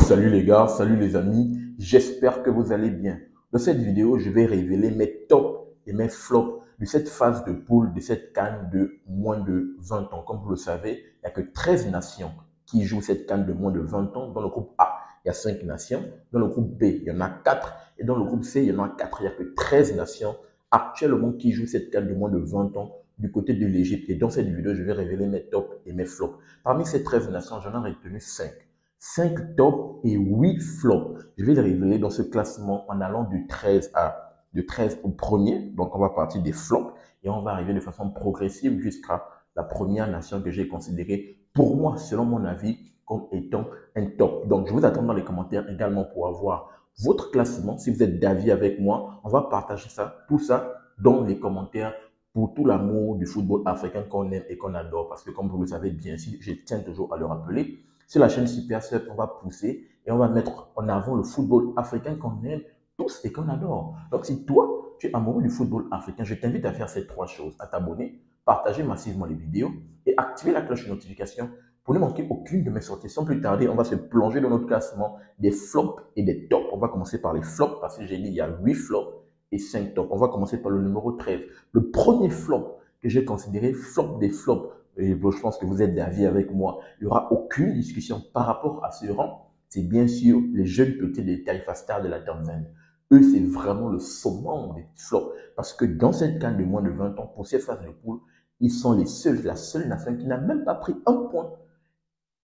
Salut les gars, salut les amis, j'espère que vous allez bien. Dans cette vidéo, je vais révéler mes tops et mes flops de cette phase de poule, de cette CAN de moins de 20 ans. Comme vous le savez, il n'y a que 13 nations qui jouent cette CAN de moins de 20 ans. Dans le groupe A, il y a 5 nations. Dans le groupe B, il y en a 4. Et dans le groupe C, il y en a 4. Il n'y a que 13 nations actuellement qui jouent cette CAN de moins de 20 ans du côté de l'Égypte. Et dans cette vidéo, je vais révéler mes tops et mes flops. Parmi ces 13 nations, j'en ai retenu 5. 5 tops et 8 flops. Je vais les révéler dans ce classement en allant de 13 au premier. Donc, on va partir des flops et on va arriver de façon progressive jusqu'à la première nation que j'ai considérée, pour moi, selon mon avis, comme étant un top. Donc, je vous attends dans les commentaires également pour avoir votre classement. Si vous êtes d'avis avec moi, on va partager ça, tout ça dans les commentaires pour tout l'amour du football africain qu'on aime et qu'on adore. Parce que comme vous le savez bien, si je tiens toujours à le rappeler, sur la chaîne Super Sub, on va pousser et on va mettre en avant le football africain qu'on aime tous et qu'on adore. Donc, si toi, tu es amoureux du football africain, je t'invite à faire ces 3 choses. À t'abonner, partager massivement les vidéos et activer la cloche de notification pour ne manquer aucune de mes sorties. Sans plus tarder, on va se plonger dans notre classement des flops et des tops. On va commencer par les flops parce que j'ai dit il y a 8 flops et 5 tops. On va commencer par le numéro 13. Le premier flop que j'ai considéré flop des flops, et je pense que vous êtes d'avis avec moi, il n'y aura aucune discussion par rapport à ce rang, c'est bien sûr les jeunes petits des Taifa Stars de la Tanzanie. Eux, c'est vraiment le summum des flops. Parce que dans cette CAN de moins de 20 ans, pour ces phases de poule, ils sont la seule nation qui n'a même pas pris un point.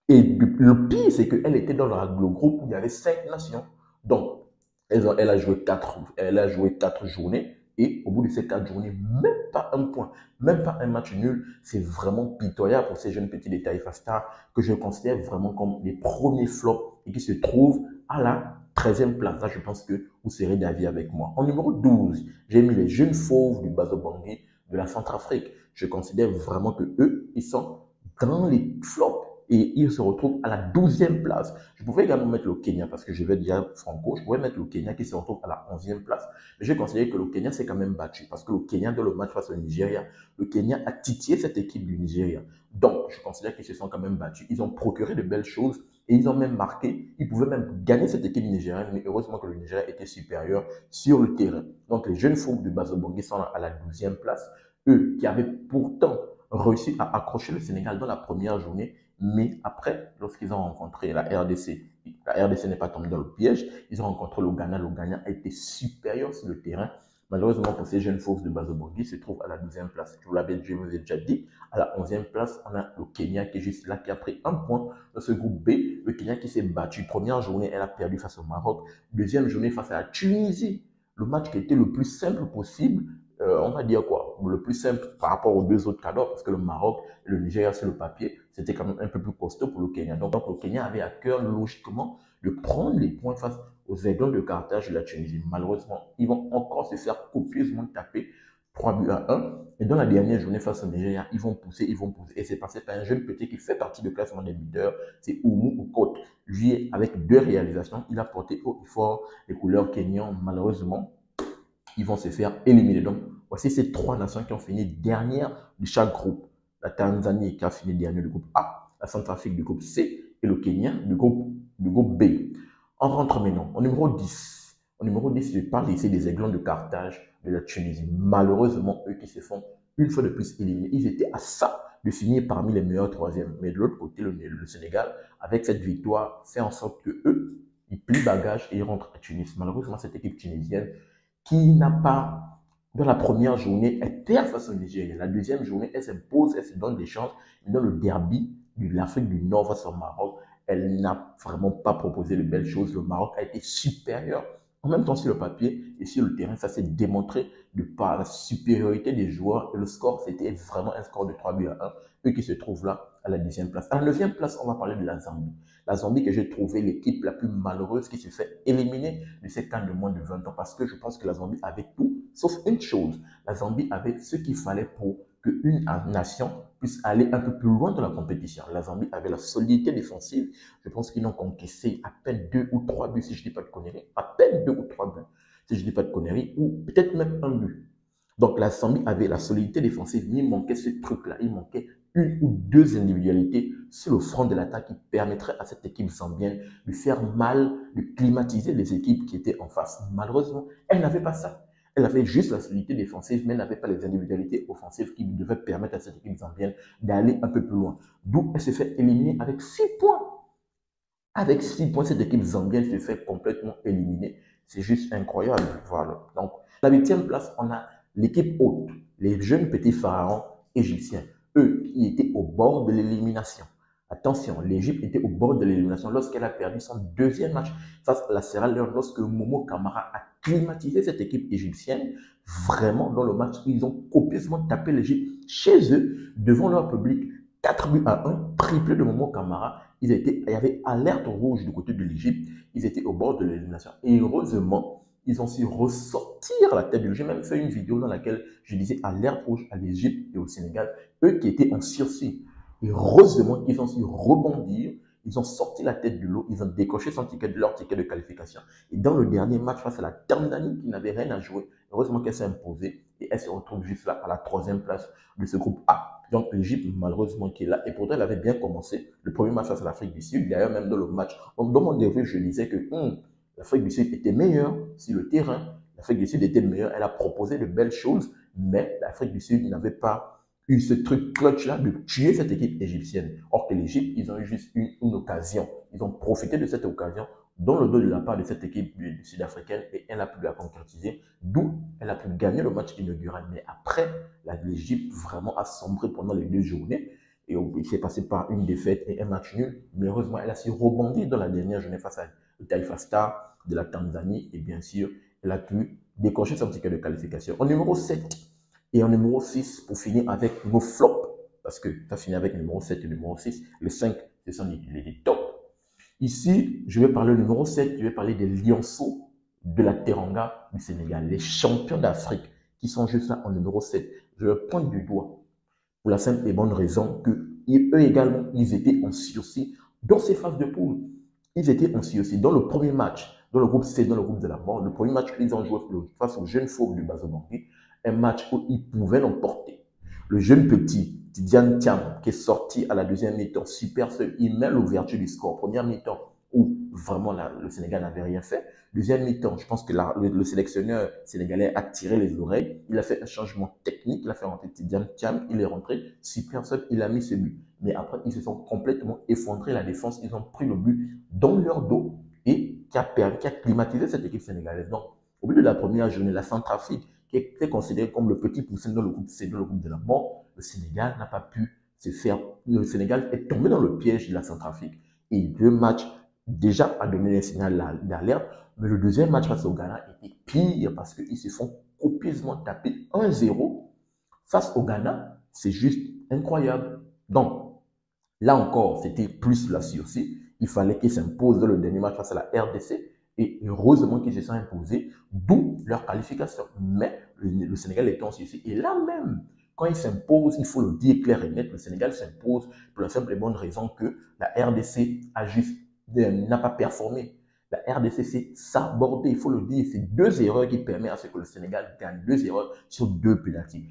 Et le pire, c'est qu'elle était dans le groupe où il y avait 5 nations. Donc, elle a joué 4 journées. Et au bout de ces 4 journées, même pas un point, même pas un match nul. C'est vraiment pitoyable pour ces jeunes petits de Taifa Stars que je considère vraiment comme les premiers flops et qui se trouvent à la 13e place. Là, je pense que vous serez d'avis avec moi. En numéro 12, j'ai mis les jeunes fauves du Bazo-Bangui de la Centrafrique. Je considère vraiment que eux, ils sont dans les flops et ils se retrouvent à la 12e place. Je pouvais également mettre le Kenya parce que je vais déjà franco. Je pouvais mettre le Kenya qui se retrouve à la 11e place. Mais j'ai considéré que le Kenya s'est quand même battu parce que le Kenya, dans le match face au Nigeria, le Kenya a titillé cette équipe du Nigeria. Donc, je considère qu'ils se sont quand même battus. Ils ont procuré de belles choses et ils ont même marqué. Ils pouvaient même gagner cette équipe nigérienne, mais heureusement que le Nigeria était supérieur sur le terrain. Donc, les jeunes foules de Bazo-Bangui sont à la 12e place. Eux qui avaient pourtant réussi à accrocher le Sénégal dans la première journée, mais après, lorsqu'ils ont rencontré la RDC n'est pas tombée dans le piège, ils ont rencontré le Ghana a été supérieur sur le terrain. Malheureusement pour ces jeunes forces de Bazo-Bangui, se trouve à la 12e place. Je vous ai déjà dit, à la 11e place, on a le Kenya qui est juste là, qui a pris un point dans ce groupe B. Le Kenya qui s'est battu. Première journée, elle a perdu face au Maroc. Deuxième journée face à la Tunisie. Le match qui était le plus simple possible, on va dire quoi, le plus simple par rapport aux deux autres cadors, parce que le Maroc et le Nigeria sur le papier, c'était quand même un peu plus costaud pour le Kenya. Donc le Kenya avait à cœur logiquement de prendre les points face aux Aiglons de Carthage de la Tunisie. Malheureusement, ils vont encore se faire copieusement taper 3 buts à 1. Et dans la dernière journée face au Nigeria, ils vont pousser. Et c'est passé par un jeune petit qui fait partie du classement des buteurs, c'est Oumou Okot. Lui, avec 2 réalisations, il a porté haut et fort les couleurs kenyan. Malheureusement, ils vont se faire éliminer. Donc, voici ces 3 nations qui ont fini dernière de chaque groupe. La Tanzanie qui a fini dernière du groupe A, la Centrafrique du groupe C et le Kenya du groupe B. On rentre maintenant au numéro 10. Au numéro 10, je parle ici des Aiglons de Carthage de la Tunisie. Malheureusement, eux qui se font une fois de plus éliminés, ils étaient à ça de finir parmi les meilleurs 3e. Mais de l'autre côté, le Sénégal, avec cette victoire, fait en sorte que eux, ils plient bagage et ils rentrent à Tunis. Malheureusement, cette équipe tunisienne qui n'a pas, dans la première journée, elle perd face au Nigeria. La deuxième journée, elle s'impose, elle se donne des chances. Mais dans le derby de l'Afrique du Nord face au Maroc, elle n'a vraiment pas proposé de belles choses. Le Maroc a été supérieur. En même temps, sur le papier et sur le terrain, ça s'est démontré de par la supériorité des joueurs. Et le score, c'était vraiment un score de 3 buts à 1. Eux qui se trouvent là à la 10e place. À la 9e place, on va parler de la Zambie. La Zambie que j'ai trouvé l'équipe la plus malheureuse qui s'est fait éliminer de cette CAN de moins de 20 ans parce que je pense que la Zambie avait tout, sauf une chose. La Zambie avait ce qu'il fallait pour qu'une nation puisse aller un peu plus loin dans la compétition. La Zambie avait la solidité défensive. Je pense qu'ils n'ont encaissé à peine 2 ou 3 buts, si je ne dis pas de conneries. À peine 2 ou 3 buts, si je ne dis pas de conneries, ou peut-être même un but. Donc la Zambie avait la solidité défensive, mais il manquait ce truc-là. Il manquait une ou deux individualités sur le front de l'attaque qui permettraient à cette équipe zambienne de faire mal, de climatiser les équipes qui étaient en face. Malheureusement, elle n'avait pas ça. Elle avait juste la solidité défensive, mais elle n'avait pas les individualités offensives qui devaient permettre à cette équipe zambienne d'aller un peu plus loin. D'où elle se fait éliminer avec 6 points. Avec 6 points, cette équipe zambienne se fait complètement éliminer. C'est juste incroyable. Voilà. Donc, la 8e place, on a l'équipe haute, les jeunes petits pharaons égyptiens, eux qui étaient au bord de l'élimination. Attention, l'Égypte était au bord de l'élimination lorsqu'elle a perdu son deuxième match face à la Sierra Leone, lorsque Momo Camara a climatisé cette équipe égyptienne. Vraiment, dans le match, ils ont copieusement tapé l'Égypte chez eux, devant leur public. 4 buts à 1, triplé de Momo Camara. Il y avait alerte rouge du côté de l'Égypte. Ils étaient au bord de l'élimination. Et heureusement, ils ont su ressortir la tête de l'Égypte. J'ai même fait une vidéo dans laquelle je disais alerte rouge à l'Égypte et au Sénégal. Eux qui étaient en sursis. Et heureusement qu'ils ont su rebondir. Ils ont sorti la tête de l'eau. Ils ont décoché leur ticket de qualification. Et dans le dernier match face à la Tanzanie qui n'avait rien à jouer, heureusement qu'elle s'est imposée. Et elle se retrouve juste là à la 3e place de ce groupe A. Donc l'Égypte, malheureusement, qui est là. Et pourtant, elle avait bien commencé le premier match face à l'Afrique du Sud. D'ailleurs, même dans le match, dans mon débrief, je disais que l'Afrique du Sud était meilleure sur le terrain. L'Afrique du Sud était meilleure. Elle a proposé de belles choses, mais l'Afrique du Sud n'avait pas eu ce truc clutch-là de tuer cette équipe égyptienne. Or que l'Égypte, ils ont eu juste une occasion. Ils ont profité de cette occasion dans le dos de la part de cette équipe sud-africaine et elle a pu la concrétiser, d'où elle a pu gagner le match inaugural. Mais après, l'Égypte vraiment a sombré pendant les 2 journées et il s'est passé par une défaite et un match nul. Mais heureusement, elle a su rebondir dans la dernière journée face à le Taifa Stars de la Tanzanie et bien sûr, elle a pu décrocher son ticket de qualification. En numéro 7 et en numéro 6, pour finir avec nos flops, parce que ça finit avec le numéro 7 et le numéro 6, les 5, ce sont les tops. Ici, je vais parler du numéro 7, je vais parler des Lionceaux de la Teranga du Sénégal, les champions d'Afrique qui sont juste là en numéro 7. Je le pointe du doigt pour la simple et bonne raison que eux également, ils étaient en sursis dans ces phases de poule. Ils étaient en sursis dans le premier match, dans le groupe C, dans le groupe de la mort. Le premier match qu'ils ont joué face aux jeunes fauves du Bazo-Bangui, un match où ils pouvaient l'emporter. Le jeune petit, Tidiane Thiam, qui est sorti à la deuxième mi-temps, super seul, il met l'ouverture du score. Première mi-temps, où vraiment le Sénégal n'avait rien fait. Deuxième mi-temps, je pense que le sélectionneur sénégalais a tiré les oreilles. Il a fait un changement technique. Il a fait rentrer Tidiane Thiam. Il est rentré. Super seul, il a mis ce but. Mais après, ils se sont complètement effondrés la défense. Ils ont pris le but dans leur dos et qui a climatisé cette équipe sénégalaise. Donc, au bout de la première journée, la Centrafrique, qui est considérée comme le petit poussin dans le groupe C, dans le groupe de la mort, le Sénégal n'a pas pu se faire. Le Sénégal est tombé dans le piège de la Centrafrique. Et 2 matchs déjà a donné un signal d'alerte. Mais le deuxième match face au Ghana était pire parce qu'ils se font copieusement taper 1-0 face au Ghana. C'est juste incroyable. Donc, là encore, c'était plus la sursis. Il fallait qu'ils s'imposent dans le dernier match face à la RDC. Et heureusement qu'ils se sont imposés, d'où leur qualification. Mais le Sénégal était en sursis. Et là même, quand ils s'imposent, il faut le dire clair et net, le Sénégal s'impose pour la simple et bonne raison que la RDC n'a pas performé. La RDC s'est sabordée, il faut le dire. C'est 2 erreurs qui permettent à ce que le Sénégal gagne. 2 erreurs sur 2 pénaltys.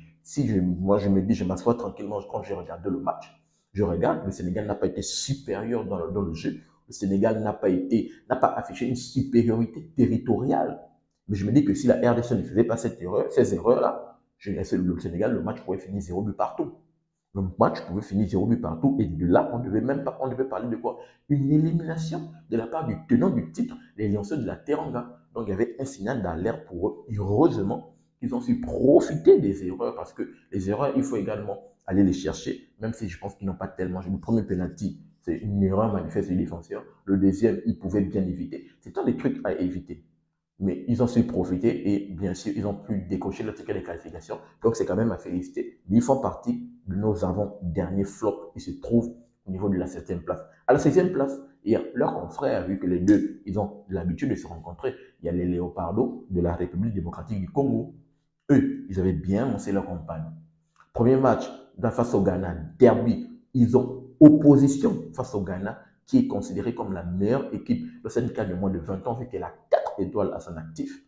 Moi, je me dis, je m'assois tranquillement quand je regarde le match. Je regarde, le Sénégal n'a pas été supérieur dans le jeu. Le Sénégal n'a pas affiché une supériorité territoriale. Mais je me dis que si la RDC ne faisait pas ces erreurs-là, le Sénégal, le match pourrait finir 0 but partout. Le match pouvait finir 0 but partout. Et de là, on devait parler de quoi? Une élimination de la part du tenant du titre, les Lionceaux de la Teranga. Donc, il y avait un signal d'alerte pour eux. Et heureusement, ils ont su profiter des erreurs parce que les erreurs, il faut également aller les chercher, même si je pense qu'ils n'ont pas tellement joué. Le premier penalty, c'est une erreur manifeste du défenseur. Le deuxième, ils pouvaient bien éviter. C'est un des trucs à éviter. Mais ils ont su profiter et bien sûr, ils ont pu décocher le ticket de qualification. Donc, c'est quand même à féliciter. Mais ils font partie de nos avant-derniers flops. Ils se trouvent au niveau de la 7e place. À la 16e place, il y a leur confrère, vu que les deux, ils ont l'habitude de se rencontrer. Il y a les Léopardos de la République démocratique du Congo. Eux, ils avaient bien monté leur campagne. Premier match face au Ghana, derby. Ils ont opposition face au Ghana, qui est considéré comme la meilleure équipe de cette cas de moins de 20 ans, vu qu'elle a 4 étoiles à son actif.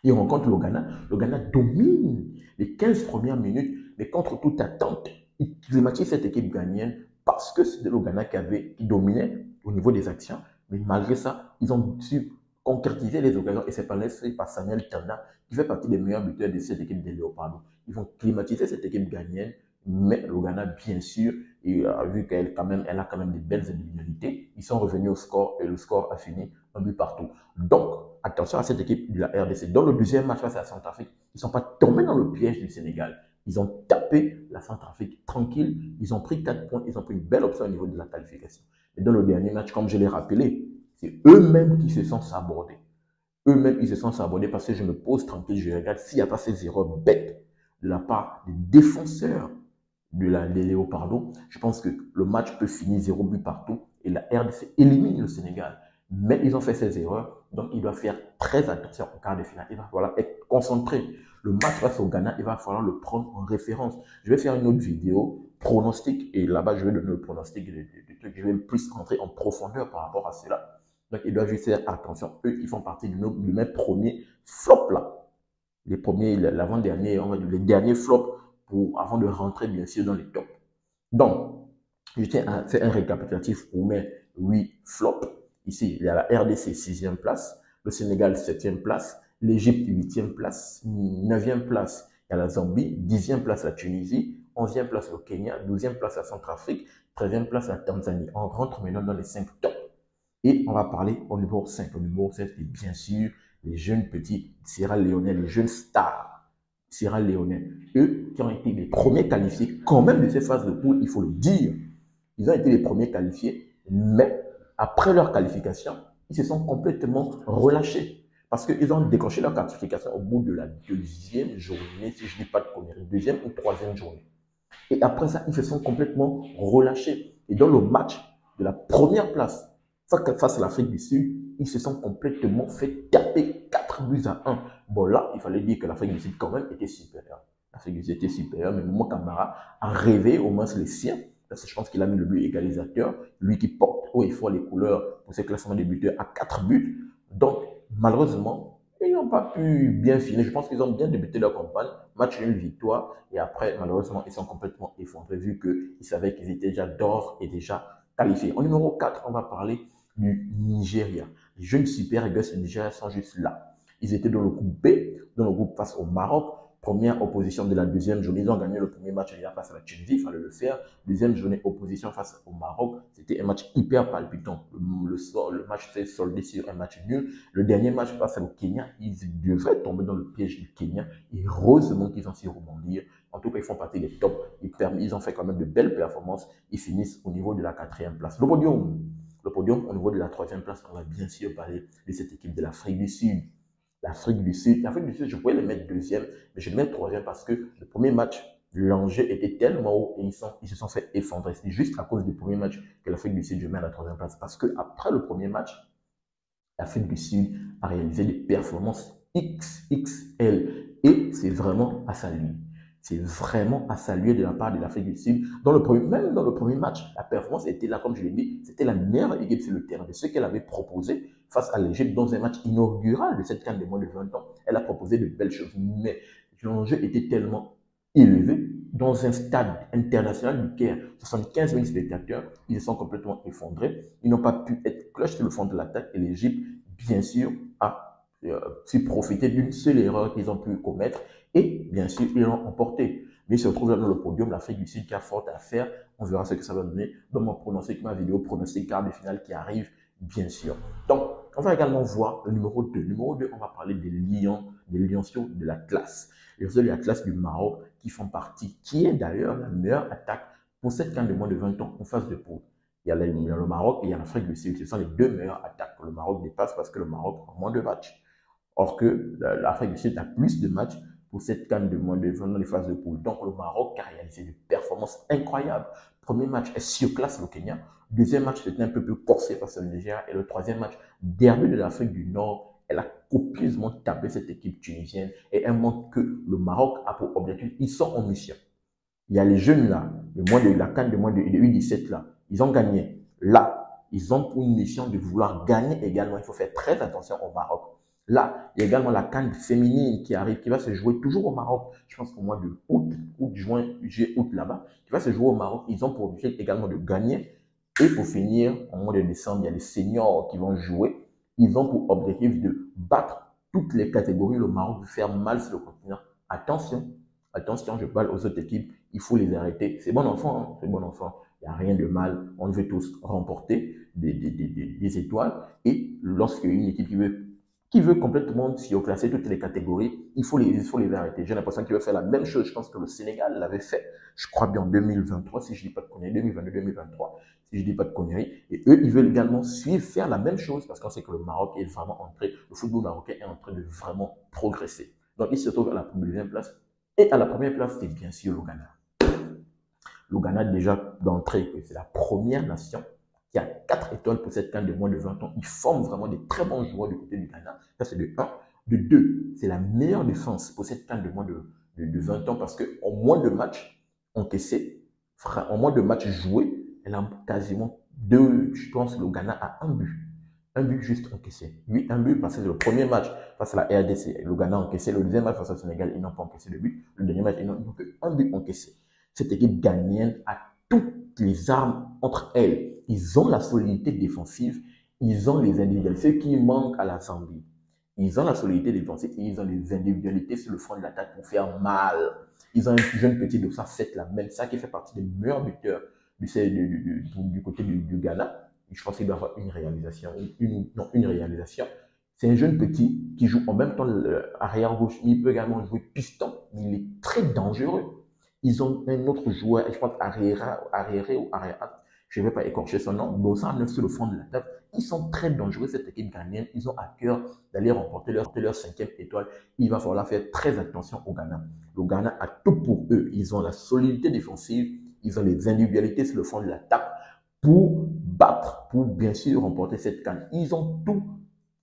Ils rencontrent le Ghana. Le Ghana domine les 15 premières minutes, mais contre toute attente, Ils climatisent cette équipe ghanéenne parce que c'était le Ghana qui dominait au niveau des actions. Mais malgré ça, ils ont su concrétiser les occasions et c'est par Samuel Tanda qui fait partie des meilleurs buteurs de cette équipe des Léopards. Ils vont climatiser cette équipe ghanéenne, mais le Ghana, bien sûr, vu qu'elle elle a quand même des belles individualités, ils sont revenus au score et le score a fini un but partout. Donc, attention à cette équipe de la RDC. Dans le deuxième match face à la Centrafrique, ils ne sont pas tombés dans le piège du Sénégal. Ils ont tapé la Centrafrique tranquille, ils ont pris 4 points, ils ont pris une belle option au niveau de la qualification. Et dans le dernier match, comme je l'ai rappelé, c'est eux-mêmes qui se sont sabordés. Eux-mêmes, ils se sont sabordés parce que je me pose tranquille, je regarde s'il n'y a pas ces erreurs bêtes de la part des défenseurs des Léopards. Je pense que le match peut finir 0 but partout et la RDC élimine le Sénégal. Mais ils ont fait ces erreurs, donc ils doivent faire très attention au quart de finale. Il va falloir être concentré. Le match face au Ghana, il va falloir le prendre en référence. Je vais faire une autre vidéo pronostic et là-bas, je vais donner le pronostic du truc. Je vais plus rentrer en profondeur par rapport à cela. Donc, ils doivent juste faire attention. Eux, ils font partie de mes premiers flops là. Les premiers, l'avant-dernier, on va dire les derniers flops avant de rentrer bien sûr dans les tops. Donc, je tiens à faire un récapitulatif pour mes 8 flops. Ici, il y a la RDC 6e place, le Sénégal 7e place, l'Égypte 8e place, 9e place, il y a la Zambie, 10e place la Tunisie, 11e place le Kenya, 12e place la Centrafrique, 13e place la Tanzanie. On rentre maintenant dans les 5 tops. Et on va parler au numéro 5. Au numéro 7, c'est bien sûr les jeunes petits Sierra-Léonais, les jeunes stars Sierra-Léonais. Eux qui ont été les premiers qualifiés, quand même de ces phases de poule, il faut le dire. Ils ont été les premiers qualifiés, mais après leur qualification, ils se sont complètement relâchés. Parce qu'ils ont décroché leur qualification au bout de la deuxième journée, si je ne dis pas de conneries, deuxième ou troisième journée. Et après ça, ils se sont complètement relâchés. Et dans le match de la première place, face à l'Afrique du Sud, ils se sont complètement fait taper 4 buts à 1. Bon là, il fallait dire que l'Afrique du Sud quand même était supérieure. L'Afrique du Sud était supérieure, mais Momo Camara a rêvé au moins les siens. Parce que je pense qu'il a mis le but égalisateur. Lui qui porte haut et fort les couleurs pour ce classement des buteurs à 4 buts. Donc, malheureusement, ils n'ont pas pu bien finir. Je pense qu'ils ont bien débuté leur campagne. Match nul, victoire. Et après, malheureusement, ils sont complètement effondrés vu qu'ils savaient qu'ils étaient déjà d'or et déjà qualifiés. En numéro 4, on va parler du Nigeria. Les jeunes Super Eagles du Nigeria sont juste là. Ils étaient dans le groupe B, dans le groupe face au Maroc. Première opposition de la deuxième journée. Ils ont gagné le premier match face à la Tunisie, il fallait le faire. Deuxième journée, opposition face au Maroc. C'était un match hyper palpitant. Le match s'est soldé sur un match nul. Le dernier match face au Kenya, ils devraient tomber dans le piège du Kenya. Et heureusement qu'ils ont su rebondir. En tout cas, ils font partie des tops. Ils ont fait quand même de belles performances. Ils finissent au niveau de la 4e place. Le podium, au niveau de la 3e place, on va bien sûr parler de cette équipe de l'Afrique du Sud. L'Afrique du Sud, je pouvais les mettre deuxième, mais je les mets troisième parce que le premier match, l'enjeu était tellement haut et ils se sont fait effondrer. C'est juste à cause du premier match que l'Afrique du Sud, je mets à la 3e place. Parce qu'après le premier match, l'Afrique du Sud a réalisé des performances XXL et c'est vraiment à saluer. C'est vraiment à saluer de la part de l'Afrique du Sud. Même dans le premier match, la performance était là, comme je l'ai dit, c'était la meilleure équipe sur le terrain de ce qu'elle avait proposé face à l'Égypte dans un match inaugural de cette CAN de moins de 20 ans. Elle a proposé de belles choses, mais l'enjeu était tellement élevé dans un stade international du Caire. 75 000 spectateurs, ils se sont complètement effondrés. Ils n'ont pas pu être clutch sur le fond de l'attaque et l'Égypte, bien sûr, a su profiter d'une seule erreur qu'ils ont pu commettre et bien sûr, ils l'ont emporté. Mais ils se retrouvent dans le podium, l'Afrique du Sud qui a fort à faire. On verra ce que ça va donner dans mon pronostic, ma vidéo pronostic quart de finale qui arrive, bien sûr. Donc, on va également voir le numéro 2. Le numéro 2, on va parler des Lionceaux de la classe. Les Lionceaux de la classe du Maroc qui font partie, qui est d'ailleurs la meilleure attaque pour cette CAN de moins de 20 ans en phase de poule. Il y a le Maroc et il y a l'Afrique du Sud. Ce sont les deux meilleures attaques. Le Maroc dépasse parce que le Maroc a moins de matchs. Or que l'Afrique du Sud a plus de matchs pour cette CAN de moins de 20 dans les phases de poule. Donc le Maroc a réalisé des performances incroyables. Premier match, elle surclasse le Kenya. Deuxième match, c'était un peu plus corsé face au Nigeria. Et le troisième match, dernier de l'Afrique du Nord, elle a copieusement tapé cette équipe tunisienne. Et elle montre que le Maroc a pour objectif, ils sont en mission. Il y a les jeunes là, la CAN de moins de U17 là, ils ont gagné. Là, ils ont pour une mission de vouloir gagner également. Il faut faire très attention au Maroc. Là, il y a également la CAN féminine qui arrive, qui va se jouer toujours au Maroc. Je pense qu'au mois de août, juin, juillet, août là-bas, qui va se jouer au Maroc. Ils ont pour objectif également de gagner. Et pour finir, au mois de décembre, il y a les seniors qui vont jouer. Ils ont pour objectif de battre toutes les catégories. Le Maroc veut faire mal sur le continent. Attention, attention, je parle aux autres équipes. Il faut les arrêter. C'est bon enfant, hein, c'est bon enfant. Il n'y a rien de mal. On veut tous remporter des étoiles. Et lorsque une équipe qui veut complètement surclasser toutes les catégories, il faut les arrêter. J'ai l'impression qu'il veut faire la même chose. Je pense que le Sénégal l'avait fait, je crois bien en 2023, si je ne dis pas de conneries, 2022-2023, si je ne dis pas de conneries. Et eux, ils veulent également suivre, faire la même chose, parce qu'on sait que le Maroc est vraiment entré, le football marocain est en train de vraiment progresser. Donc, ils se trouvent à la deuxième place. Et à la première place, c'est bien sûr le Ghana. Le Ghana, déjà d'entrée, c'est la première nation qui a 4 étoiles pour cette CAN de moins de 20 ans. Ils forment vraiment des très bons joueurs du côté du Ghana. Ça, c'est de 1. De 2, c'est la meilleure défense pour cette CAN de moins de 20 ans parce qu'en moins de matchs encaissés, en moins de matchs joués, elle a quasiment 2, je pense, le Ghana a un but. Un but juste encaissé. Oui, un but parce que le premier match face à la RDC, le Ghana a encaissé. Le deuxième match face au Sénégal, ils n'ont pas encaissé de but. Le dernier match, ils n'ont qu'un but encaissé. Cette équipe ghanéenne a toutes les armes entre elles. Ils ont la solidité défensive, ils ont les individualités qui manquent à la Zambie. Ils ont la solidité défensive et ils ont les individualités sur le front de l'attaque pour faire mal. Ils ont un jeune petit de ça, c'est la même, ça qui fait partie des meilleurs buteurs du côté du Ghana. Je pense qu'il doit avoir une réalisation, une réalisation. C'est un jeune petit qui joue en même temps arrière gauche. Il peut également jouer piston, mais il est très dangereux. Ils ont un autre joueur, je pense Arrière ou Arrière, je ne vais pas écorcher son nom, Bossa 9 sur le fond de la table. Ils sont très dangereux, cette équipe ghanéenne. Ils ont à cœur d'aller remporter leur 5e étoile. Il va falloir faire très attention au Ghana. Le Ghana a tout pour eux. Ils ont la solidité défensive, ils ont les individualités sur le fond de la table pour battre, pour bien sûr remporter cette CAN. Ils ont tout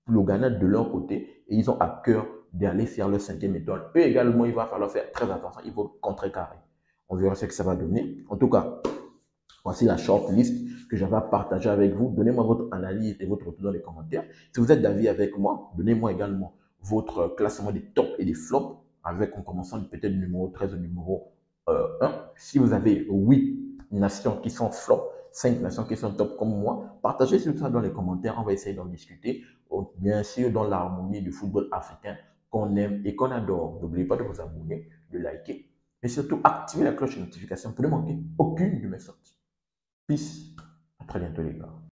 le Ghana de leur côté et ils ont à cœur d'aller faire leur 5e étoile. Eux également, il va falloir faire très attention. Il faut contrecarrer. On verra ce que ça va donner. En tout cas, voici la shortlist que j'avais à partager avec vous. Donnez-moi votre analyse et votre retour dans les commentaires. Si vous êtes d'avis avec moi, donnez-moi également votre classement des tops et des flops, avec en commençant peut-être du numéro 13 au numéro 1. Si vous avez 8 nations qui sont flops, 5 nations qui sont top comme moi, partagez tout ça dans les commentaires. On va essayer d'en discuter. Bien sûr, dans l'harmonie du football africain qu'on aime et qu'on adore. N'oubliez pas de vous abonner, de liker, mais surtout activer la cloche de notification pour ne manquer aucune de mes sorties. Peace. À très bientôt les gars.